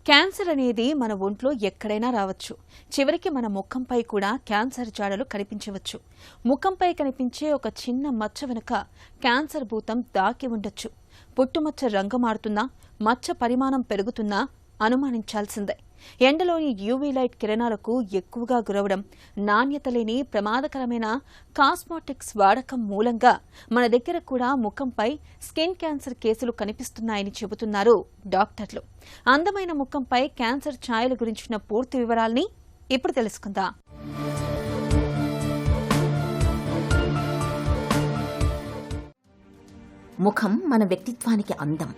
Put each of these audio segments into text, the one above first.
Cancer అనేది మన ఒంట్లో ఎక్కడైనా రావచ్చు. చివరికి మన ముఖంపై కూడా క్యాన్సర్ జాడలు కనిపించవచ్చు. ముఖంపై కనిపించే ఒక చిన్న మచ్చ వెనుక క్యాన్సర్ భూతం దాగి ఉండొచ్చు. పుట్టుమచ్చ రంగు మారుతున్నా, మచ్చ పరిమాణం పెరుగుతున్నా అనుమానించాల్సిందే. ఎండలోని యూవీ లైట్ కిరణాలకు ఎక్కువగా గురవడం, నాణ్యత లేని ప్రమాదకరమైన కాస్మోటిక్స్ వాడకం మూలంగా మన దగ్గర కూడా ముఖంపై స్కిన్ క్యాన్సర్ కేసులు కనిపిస్తున్నాయని చెబుతున్నారు డాక్టర్లు. అందమైన ముఖంపై క్యాన్సర్ ఛాయల గురించిన పూర్తి వివరాల్ని ఇప్పుడు తెలుసుకుందాం. ముఖం మన వ్యక్తిత్వానికి అందం.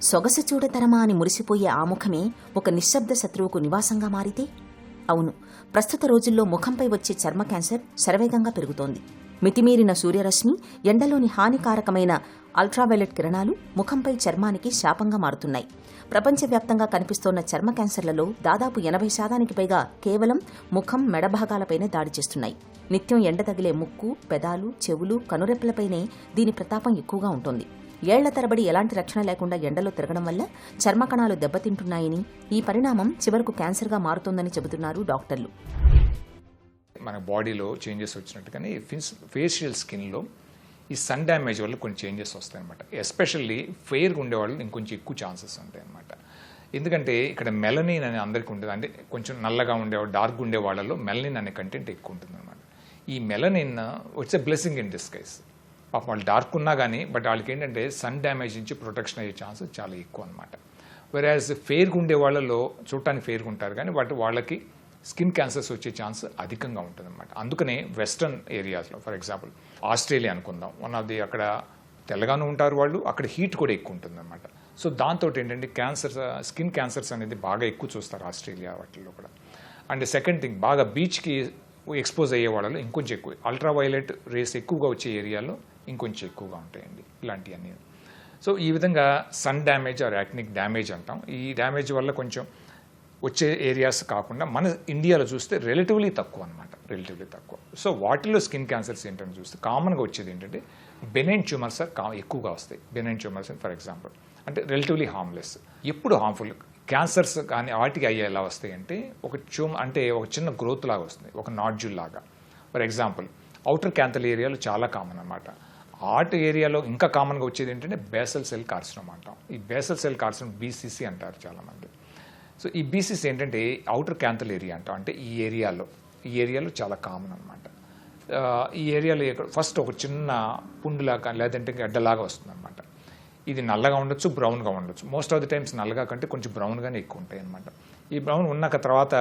సొగసు చూడతరమా అని మురిసిపోయే ఆ ముఖమే ఒక నిశ్శబ్ద శత్రువుకు నివాసంగా మారితే? అవును, ప్రస్తుత రోజుల్లో ముఖంపై వచ్చే చర్మ క్యాన్సర్ శరవేగంగా పెరుగుతోంది. మితిమీరిన సూర్యరశ్మి, ఎండలోని హానికారకమైన అల్ట్రావైలెట్ కిరణాలు ముఖంపై చర్మానికి శాపంగా మారుతున్నాయి. ప్రపంచవ్యాప్తంగా కనిపిస్తోన్న చర్మ క్యాన్సర్లలో దాదాపు 80% పైగా కేవలం ముఖం, మెడభాగాలపైనే దాడి చేస్తున్నాయి. నిత్యం ఎండ తగిలే ముక్కు, పెదాలు, చెవులు, కనురెప్పలపైనే దీని ప్రతాపం ఎక్కువగా ఉంటుంది. ఏళ్ల తరబడి ఎలాంటి రక్షణ లేకుండా ఎండలో తిరగడం వల్ల చర్మ కణాలు దెబ్బతింటున్నాయని, ఈ పరిణామం చివరకు క్యాన్సర్గా మారుతోందని చెబుతున్నారు డాక్టర్లు. మన బాడీలో చేంజెస్ వచ్చినట్టుగానే ఫేషియల్ స్కిన్లో ఈ సన్ డ్యామేజ్ వల్ల కొన్ని చేంజెస్ వస్తాయి అనమాట. ఎస్పెషల్లీ ఫెయిర్గా ఉండేవాళ్ళు ఇంకొంచెం ఎక్కువ ఛాన్సెస్ ఉంటాయి అనమాట. ఎందుకంటే ఇక్కడ మెలనిన్ అనే అందరికీ ఉంటుంది. అంటే కొంచెం నల్లగా ఉండేవాళ్ళు, డార్క్ ఉండే వాళ్ళలో మెలనిన్ అనే కంటెంట్ ఎక్కువ ఉంటుంది అనమాట. ఈ melanin it's a blessing in disguise. పాపం వాళ్ళు డార్క్ ఉన్నా కానీ బట్ వాళ్ళకి ఏంటంటే సన్ డ్యామేజ్ నుంచి ప్రొటెక్షన్ అయ్యే ఛాన్సెస్ చాలా ఎక్కువ అనమాట. వెరాజ్ ఫెయిర్గా ఉండే వాళ్ళలో చూడటానికి ఫెయిర్గా ఉంటారు కానీ బట్ వాళ్ళకి స్కిన్ క్యాన్సర్స్ వచ్చే ఛాన్స్ అధికంగా ఉంటుంది అనమాట. అందుకనే వెస్టర్న్ ఏరియాస్లో, ఫర్ ఎగ్జాంపుల్ ఆస్ట్రేలియా అనుకుందాం, అక్కడ తెల్లగానే ఉంటారు వాళ్ళు, అక్కడ హీట్ కూడా ఎక్కువ ఉంటుంది అనమాట. సో దాంతో ఏంటంటే స్కిన్ క్యాన్సర్స్ అనేది బాగా ఎక్కువ చూస్తారు ఆస్ట్రేలియా వాటిల్లో కూడా. అండ్ సెకండ్ థింగ్, బాగా బీచ్కి ఎక్స్పోజ్ అయ్యే వాళ్ళలో ఇంకొంచెం ఎక్కువ, అల్ట్రావైలెట్ రేస్ ఎక్కువగా వచ్చే ఏరియాలో ఇంకొంచెం ఎక్కువగా ఉంటాయండి ఇలాంటివన్నీ. సో ఈ విధంగా సన్ డ్యామేజ్ ఆర్ యాక్నిక్ డ్యామేజ్ అంటాం. ఈ డ్యామేజ్ వల్ల కొంచెం వచ్చే ఏరియాస్ కాకుండా మన ఇండియాలో చూస్తే రిలేటివ్లీ తక్కువ అనమాట, రిలేటివ్లీ తక్కువ. సో వాటిలో స్కిన్ క్యాన్సర్స్ ఏంటని చూస్తే కామన్గా వచ్చేది ఏంటంటే బెనైన్ ట్యూమర్స్ ఎక్కువగా వస్తాయి. బెనైన్ ట్యూమర్స్ ఫర్ ఎగ్జాంపుల్ అంటే రిలేటివ్లీ హార్మ్లెస్. ఎప్పుడు హార్మ్ఫుల్ క్యాన్సర్స్ కానీ వాటికి అయ్యే ఎలా వస్తాయి అంటే ఒక చిన్న గ్రోత్ లాగా వస్తుంది, ఒక నాడ్యూల్ లాగా. ఫర్ ఎగ్జాంపుల్ అవుటర్ క్యాంథల్ ఏరియాలో చాలా కామన్ అనమాట. ఆర్ట్ ఏరియాలో ఇంకా కామన్గా వచ్చేది ఏంటంటే బేసల్ సెల్ కార్సినోమా అంటాం. ఈ బేసల్ సెల్ కార్సినోమా బీసీసీ అంటారు చాలామంది. సో ఈ బీసీసీ ఏంటంటే అవుటర్ క్యాంథల్ ఏరియా అంటాం. అంటే ఈ ఏరియాలో చాలా కామన్ అనమాట. ఈ ఏరియాలో ఫస్ట్ ఒక చిన్న పుండులాగా లేదంటే గడ్డలాగా వస్తుంది అనమాట. ఇది నల్లగా ఉండొచ్చు, బ్రౌన్గా ఉండొచ్చు. మోస్ట్ ఆఫ్ ది టైమ్స్ నల్లగా కంటే కొంచెం బ్రౌన్గానే ఎక్కువ ఉంటాయి అనమాట. ఈ బ్రౌన్ ఉన్నాక తర్వాత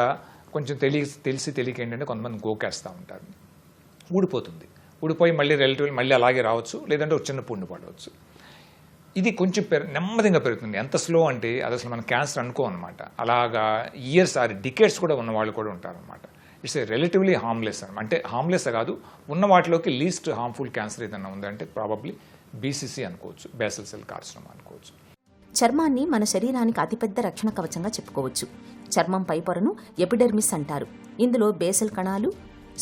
కొంచెం తెలియక ఏంటంటే కొంతమంది గోకేస్తూ ఉంటారు, ఊడిపోతుంది. ఊడిపోయి మళ్ళీ అలాగే రావచ్చు, లేదంటే ఒక చిన్న పుండు పడవచ్చు. ఇది కొంచెం నెమ్మదిగా పెరుగుతుంది. ఎంత స్లో అంటే అది అసలు మన క్యాన్సర్ అనుకోమన్నమాట. అలాగా ఇయర్స్ ఆర్ డికేట్స్ కూడా ఉన్న వాళ్ళు కూడా ఉంటారనమాట. ఇట్స్ ఏ రిలేటివ్లీ హార్మ్లెస్ అనమాట. అంటే హార్మ్లెస్ కాదు, ఉన్న వాటిలోకి లీస్ట్ హార్మ్ఫుల్ క్యాన్సర్ ఏదైనా ఉందంటే ప్రాబబ్లీ బీసీసీ అనుకోవచ్చు, బేసల్ సెల్ కార్సినోమా అనుకోవచ్చు. చర్మాన్ని మన శరీరానికి అతిపెద్ద రక్షణ కవచంగా చెప్పుకోవచ్చు. చర్మం పై పొరను ఎపిడెర్మిస్ అంటారు. ఇందులో బేసల్ కణాలు,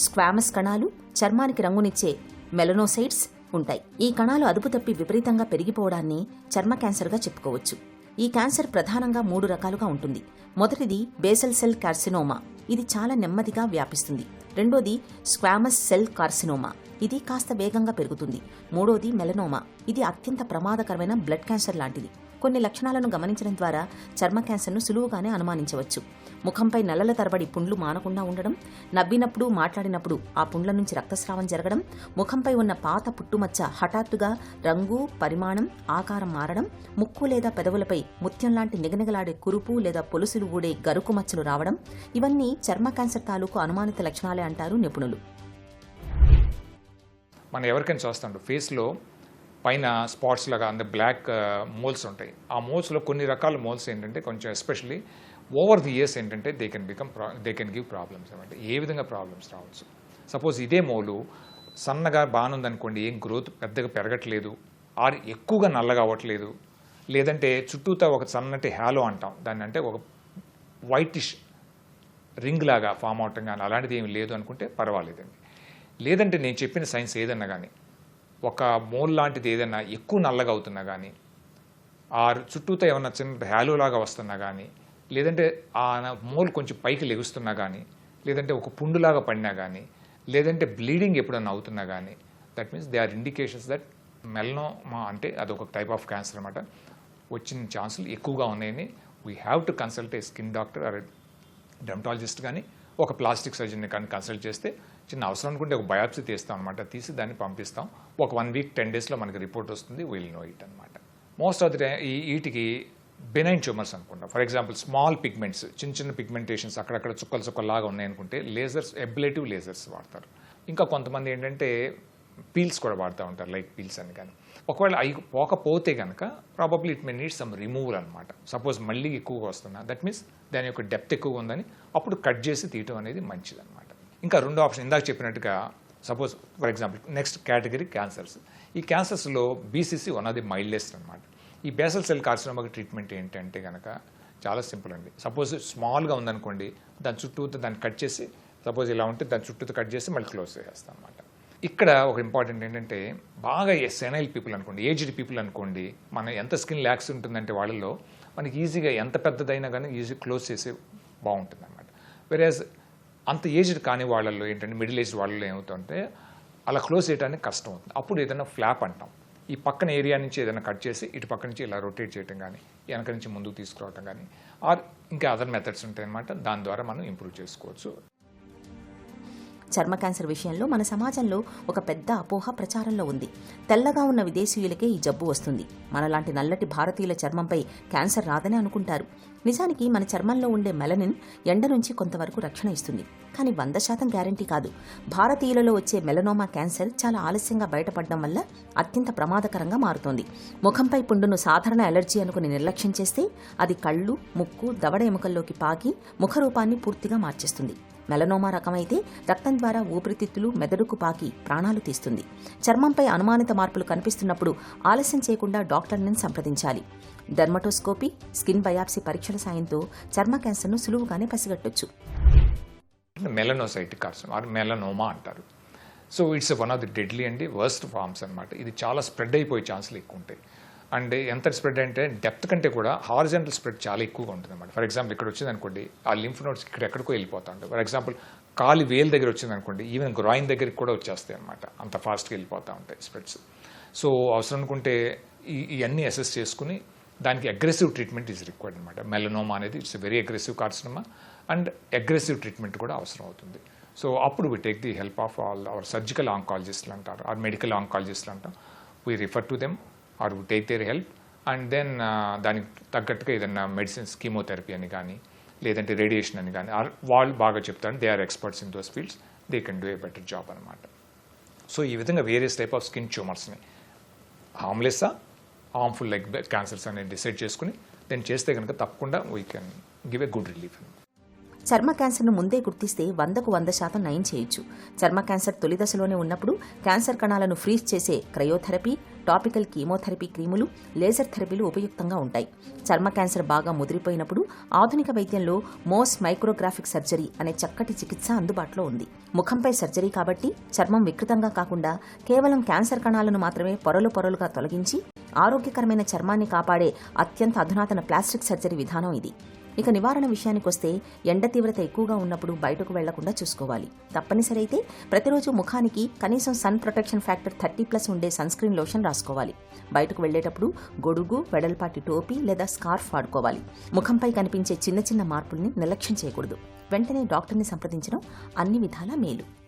స్క్వామస్ కణాలు, చర్మానికి రంగునిచ్చే మెలనోసైట్స్ ఉంటాయి. ఈ కణాలు అదుపు తప్పి విపరీతంగా పెరిగిపోవడాన్ని చర్మ క్యాన్సర్గా చెప్పుకోవచ్చు. ఈ క్యాన్సర్ ప్రధానంగా 3 రకాలుగా ఉంటుంది. మొదటిది బేసల్ సెల్ కార్సినోమా, ఇది చాలా నెమ్మదిగా వ్యాపిస్తుంది. రెండోది స్క్వామస్ సెల్ కార్సినోమా, ఇది కాస్త వేగంగా పెరుగుతుంది. మూడోది మెలనోమా, ఇది అత్యంత ప్రమాదకరమైన బ్లడ్ క్యాన్సర్ లాంటిది. కొన్ని లక్షణాలను గమనించడం ద్వారా చర్మ క్యాన్సర్ను సులువుగానే అనుమానించవచ్చు. ముఖంపై నెలల తరబడి పుండ్లు మానకుండా ఉండడం, నవ్వినప్పుడు, మాట్లాడినప్పుడు ఆ పుండ్ల నుంచి రక్తస్రావం జరగడం, ముఖంపై ఉన్న పాత పుట్టుమచ్చ హఠాత్తుగా రంగు, పరిమాణం, ఆకారం మారడం, ముక్కు లేదా పెదవులపై ముత్యం లాంటి నిగనిగలాడే కురుపు లేదా పొలుసులు ఊడే గరుకు మచ్చలు రావడం, ఇవన్నీ చర్మ క్యాన్సర్ తాలూకు అనుమానిత లక్షణాలే అంటారు నిపుణులు. మనం ఎవరికైనా చూస్తాం ఫేస్లో పైన స్పాట్స్ లాగా అంటే బ్లాక్ మోల్స్ ఉంటాయి. ఆ మోల్స్లో కొన్ని రకాల మోల్స్ ఏంటంటే కొంచెం ఎస్పెషల్లీ ఓవర్ ది ఇయర్స్ ఏంటంటే దే కెన్ గివ్ ప్రాబ్లమ్స్ అనమాట. ఏ విధంగా ప్రాబ్లమ్స్ రావచ్చు? సపోజ్ ఇదే మోలు సన్నగా బాగుందనుకోండి, ఏం గ్రోత్ పెద్దగా పెరగట్లేదు, ఆర్ ఎక్కువగా నల్లగా అవ్వట్లేదు, లేదంటే చుట్టూతా ఒక సన్నటి హ్యాలో అంటాం దాన్ని, అంటే ఒక వైటిష్ రింగ్ లాగా ఫామ్ అవటం కానీ అలాంటిది ఏమి లేదు అనుకుంటే పర్వాలేదండి. లేదంటే నేను చెప్పిన సైన్స్ ఏదన్నా కానీ ఒక మోల్ లాంటిది ఏదైనా ఎక్కువ నల్లగా అవుతున్నా కానీ, ఆ చుట్టూతో ఏమన్నా చిన్న హ్యాలో లాగా వస్తున్నా కానీ, లేదంటే ఆ మోల్ కొంచెం పైకి లెగుస్తున్నా కానీ, లేదంటే ఒక పుండులాగా పడినా కానీ, లేదంటే బ్లీడింగ్ ఎప్పుడన్నా అవుతున్నా కానీ, that means they are indications that melanoma అంటే అదొక టైప్ ఆఫ్ క్యాన్సర్ అనమాట. వచ్చిన ఛాన్సులు ఎక్కువగా ఉన్నాయని we have to consult a skin doctor or dermatologist కానీ, ఒక ప్లాస్టిక్ సర్జన్ని కానీ కన్సల్ట్ చేస్తే చిన్న అవసరం అనుకుంటే ఒక బయాప్సీ తీస్తాం అనమాట. తీసి దాన్ని పంపిస్తాం. ఒక 1 వీక్ 10 డేస్లో మనకి రిపోర్ట్ వస్తుంది. విల్ నో ఇట్ అనమాట. మోస్ట్ ఆఫ్ ది టైం వీటికి బెనైన్ ట్యూమర్స్ అనుకుంటాం. ఫర్ ఎగ్జాంపుల్ స్మాల్ పిగ్మెంట్స్, చిన్న చిన్న పిగ్మెంటేషన్స్ అక్కడక్కడ చుక్కలాగా ఉన్నాయనుకుంటే లేజర్స్, ఎబ్లేటివ్ లేజర్స్ వాడతారు. ఇంకా కొంతమంది ఏంటంటే పీల్స్ కూడా వాడుతూ ఉంటారు, లైట్ పీల్స్ అని. కానీ ఒకవేళ అవి పోకపోతే కనుక probably it may need some removal అనమాట. సపోజ్ మళ్ళీ ఎక్కువగా వస్తున్నా, దట్ మీన్స్ దాని యొక్క డెప్త్ ఎక్కువగా ఉందని అప్పుడు కట్ చేసి తీయటం అనేది మంచిదన్నమాట. ఇంకా రెండో ఆప్షన్ ఇందాక చెప్పినట్టుగా, suppose for example next category cancers. ఈ క్యాన్సర్స్లో బీసీసీ వన్ ఆఫ్ ది మైల్డెస్ట్ అనమాట. ఈ బేసల్ సెల్ కార్సినోమాకి ట్రీట్మెంట్ ఏంటంటే కనుక చాలా సింపుల్ అండి. సపోజ్ స్మాల్గా ఉందనుకోండి, దాని చుట్టూతో దాన్ని కట్ చేసి, సపోజ్ ఇలా ఉంటే దాని చుట్టూతో కట్ చేసి మళ్ళీ క్లోజ్ చేస్తాం అనమాట. ఇక్కడ ఒక ఇంపార్టెంట్ ఏంటంటే, బాగా సెనైల్ పీపుల్ అనుకోండి, ఏజ్డ్ పీపుల్ అనుకోండి, మన ఎంత స్కిన్ ల్యాక్స్ ఉంటుందంటే వాళ్ళలో మనకి ఈజీగా ఎంత పెద్దదైనా కానీ ఈజీ క్లోజ్ చేసే బాగుంటుంది అనమాట. వెరాజ్ అంత ఏజ్డ్ కాని వాళ్ళల్లో ఏంటంటే, మిడిల్ ఏజ్డ్ వాళ్ళలో ఏమవుతుందంటే అలా క్లోజ్ చేయడానికి కష్టం అవుతుంది. అప్పుడు ఏదైనా ఫ్లాప్ అంటాం, ఈ పక్కన ఏరియా నుంచి ఏదైనా కట్ చేసి ఇటు పక్క నుంచి ఇలా రొటేట్ చేయడం కానీ, వెనక నుంచి ముందుకు తీసుకురావటం కానీ, ఆర్ ఇంకా అదర్ మెథడ్స్ ఉంటాయన్నమాట. దాని ద్వారా మనం ఇంప్రూవ్ చేసుకోవచ్చు. చర్మ క్యాన్సర్ విషయంలో మన సమాజంలో ఒక పెద్ద అపోహ ప్రచారంలో ఉంది. తెల్లగా ఉన్న విదేశీయులకే ఈ జబ్బు వస్తుంది, మనలాంటి నల్లటి భారతీయుల చర్మంపై క్యాన్సర్ రాదని అనుకుంటారు. నిజానికి మన చర్మంలో ఉండే మెలనిన్ ఎండ నుంచి కొంతవరకు రక్షణ ఇస్తుంది, కానీ 100% గ్యారంటీ కాదు. భారతీయులలో వచ్చే మెలనోమా క్యాన్సర్ చాలా ఆలస్యంగా బయటపడడం వల్ల అత్యంత ప్రమాదకరంగా మారుతోంది. ముఖంపై పుండును సాధారణ అలర్జీ అనుకుని నిర్లక్ష్యం చేస్తే అది కళ్ళు, ముక్కు, దవడ ఎముకల్లోకి పాకి ముఖ రూపాన్ని పూర్తిగా మార్చేస్తుంది. మెలనోమా రకమైతే రక్తం ద్వారా ఊపిరితిత్తులు, మెదడుకు పాకి ప్రాణాలు తీస్తుంది. చర్మంపై అనుమానిత మార్పులు కనిపిస్తున్నప్పుడు ఆలస్యం చేయకుండా డాక్టర్ని సంప్రదించాలి. డెర్మటోస్కోపీ, స్కిన్ బయాప్సీ పరీక్షల సాయంతో చర్మ క్యాన్సర్ను సులువుగానే పసిగట్టొచ్చు. మెలనోసైటిక్ కార్సినోమా ఆర్ మెలనోమా అంటారు. So it's one of the deadly and worst forms అనమాట. ఇది చాలా స్ప్రెడ్ అయిపోయే ఛాన్సులు ఎక్కువ ఉంటాయి. అండ్ ఎంత స్ప్రెడ్ అంటే డెప్త్ కంటే కూడా హారిజాంటల్ స్ప్రెడ్ చాలా ఎక్కువగా ఉంటుంది అనమాట. ఫర్ ఎగ్జాంపుల్ ఇక్కడ వచ్చింది అనుకోండి, ఆ లింఫ్ నోడ్స్ ఇక్కడ ఎక్కడికో వెళ్ళిపోతా ఉంటాయి. ఫర్ ఎగ్జాంపుల్ కాలి వేలు దగ్గర వచ్చింది అనుకోండి, ఈవెన్ గ్రాయిన్ దగ్గరికి కూడా వచ్చేస్తాయి అనమాట. అంత ఫాస్ట్గా వెళ్ళిపోతూ ఉంటాయి స్ప్రెడ్స్. సో అవసరం అనుకుంటే ఇవన్నీ అసెస్ చేసుకుని దానికి అగ్రెసివ్ ట్రీట్మెంట్ ఈజ్ రిక్వైర్డ్ అనమాట. మెలనోమా అనేది it's very aggressive carcinoma and aggressive treatment కూడా అవసరం అవుతుంది. సో అప్పుడు we take the help of all our surgical ఆంకాలజిస్ట్లు అంటారు, ఆర్ మెడికల్ ఆంకాలజిస్ట్లు అంటాం. We refer to them or we take their help and then దానికి తగ్గట్టుగా ఏదైనా మెడిసిన్స్, కీమోథెరపీ అని కానీ, లేదంటే రేడియేషన్ అని కానీ, వాళ్ళు బాగా చెప్తారు. They are experts in those fields, they can do a better job అనమాట. సో ఈ విధంగా వేరియస్ టైప్ ఆఫ్ స్కిన్ ట్యూమర్స్ని హార్మ్లెస్సా, హార్మ్ఫుల్ లైక్ క్యాన్సర్స్ అనేది డిసైడ్ చేసుకుని దెన్ చేస్తే కనుక తప్పకుండా we can give a good relief. చర్మ క్యాన్సర్ను ముందే గుర్తిస్తే 100కు 100% నయం చేయొచ్చు. చర్మ క్యాన్సర్ తొలి దశలోనే ఉన్నప్పుడు క్యాన్సర్ కణాలను ఫ్రీజ్ చేసే క్రయోథెరపీ, టాపికల్ కీమోథెరపీ క్రీములు, లేజర్ థెరపీలు ఉపయుక్తంగా ఉంటాయి. చర్మ క్యాన్సర్ బాగా ముదిరిపోయినప్పుడు ఆధునిక వైద్యంలో మోస్ మైక్రోగ్రాఫిక్ సర్జరీ అనే చక్కటి చికిత్స అందుబాటులో ఉంది. ముఖంపై సర్జరీ కాబట్టి చర్మం వికృతంగా కాకుండా కేవలం క్యాన్సర్ కణాలను మాత్రమే పొరలుగా తొలగించి ఆరోగ్యకరమైన చర్మాన్ని కాపాడే అత్యంత అధునాతన ప్లాస్టిక్ సర్జరీ విధానం ఇది. ఇక నివారణ విషయానికొస్తే ఎండ తీవ్రత ఎక్కువగా ఉన్నప్పుడు బయటకు వెళ్లకుండా చూసుకోవాలి. తప్పనిసరి అయితే ప్రతిరోజు ముఖానికి కనీసం సన్ ప్రొటెక్షన్ ఫ్యాక్టర్ 30+ ఉండే సన్ స్క్రీన్ లోషన్ రాసుకోవాలి. బయటకు వెళ్లేటప్పుడు గొడుగు, వెడల్పాటి టోపీ లేదా స్కార్ఫ్ వాడుకోవాలి. ముఖంపై కనిపించే చిన్న చిన్న మార్పుల్ని నిర్లక్ష్యం చేయకూడదు. వెంటనే డాక్టర్ని సంప్రదించడం అన్ని విధాలా మేలు.